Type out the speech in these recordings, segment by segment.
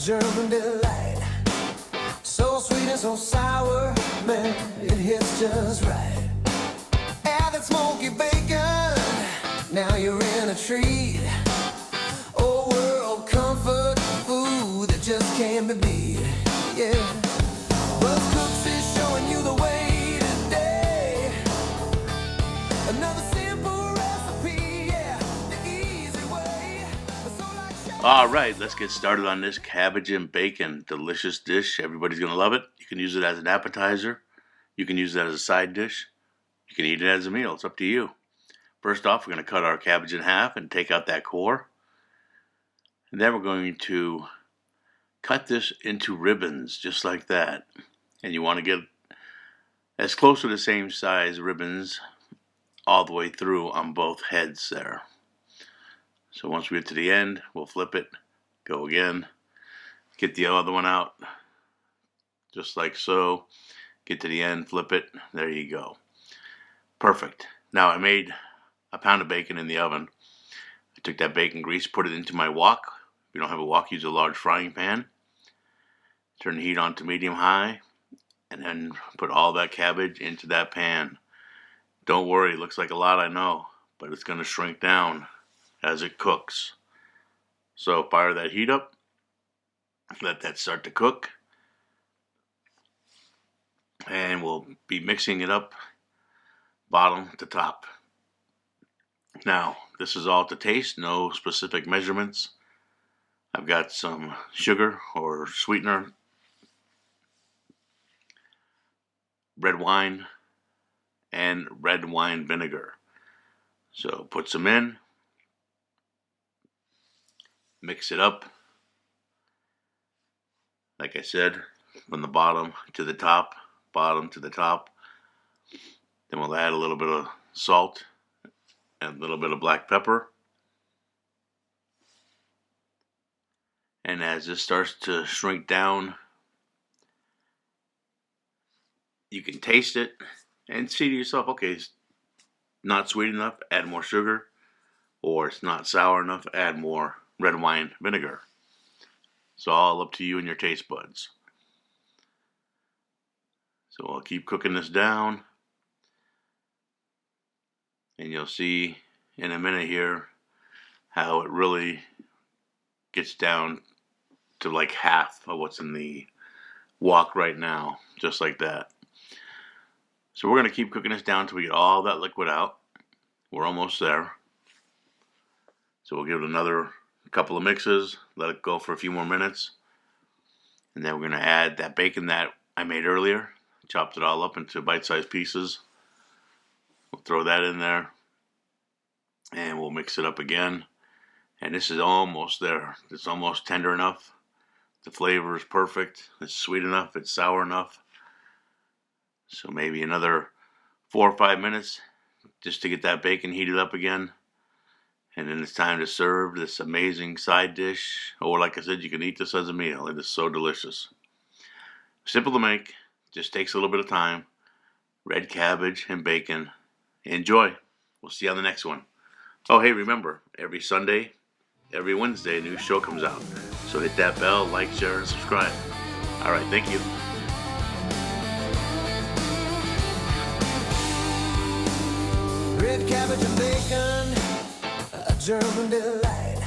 German delight. So sweet and so sour, man, it hits just right. Add that smoky bacon, now you're in a treat. Old world comfort food that just can't be beat. Yeah. Buzz Cooks is showing you the way today. Another simple recipe, yeah, the easy way. All right, let's get started on this cabbage and bacon delicious dish. Everybody's gonna love it. You can use it as an appetizer. You can use it as a side dish. You can eat it as a meal. It's up to you. First off, we're gonna cut our cabbage in half and take out that core. And then we're going to cut this into ribbons, just like that. And you want to get as close to the same size ribbons all the way through on both heads there. So once we get to the end, we'll flip it, go again, get the other one out, just like so. Get to the end, flip it, there you go. Perfect. Now I made a pound of bacon in the oven. I took that bacon grease, put it into my wok. If you don't have a wok, use a large frying pan. Turn the heat on to medium-high, and then put all that cabbage into that pan. Don't worry, it looks like a lot, I know, but it's going to shrink down as it cooks. So fire that heat up, let that start to cook, and we'll be mixing it up bottom to top. Now, this is all to taste, no specific measurements. I've got some sugar or sweetener, red wine, and red wine vinegar. So put some in, mix it up, like I said, from the bottom to the top, bottom to the top. Then we'll add a little bit of salt and a little bit of black pepper. And as this starts to shrink down, you can taste it and see to yourself, okay, it's not sweet enough, add more sugar, or it's not sour enough, add more red wine vinegar. It's all up to you and your taste buds. So I'll keep cooking this down, and you'll see in a minute here how it really gets down to like half of what's in the wok right now, just like that. So we're going to keep cooking this down until we get all that liquid out. We're almost there. So we'll give it another couple of mixes, let it go for a few more minutes, and then we're going to add that bacon that I made earlier. Chopped it all up into bite-sized pieces. We'll throw that in there, and we'll mix it up again. And this is almost there. It's almost tender enough. The flavor is perfect. It's sweet enough. It's sour enough. So maybe another 4 or 5 minutes just to get that bacon heated up again. And then it's time to serve this amazing side dish. Or like I said, you can eat this as a meal. It is so delicious. Simple to make. Just takes a little bit of time. Red cabbage and bacon. Enjoy. We'll see you on the next one. Oh, hey, remember, every Sunday, every Wednesday, a new show comes out. So hit that bell, like, share, and subscribe. All right, thank you. Red cabbage and bacon, a German delight.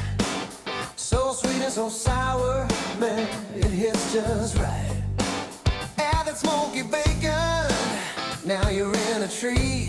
So sweet and so sour, man, it hits just right. Add that smoky bacon, now you're in a treat.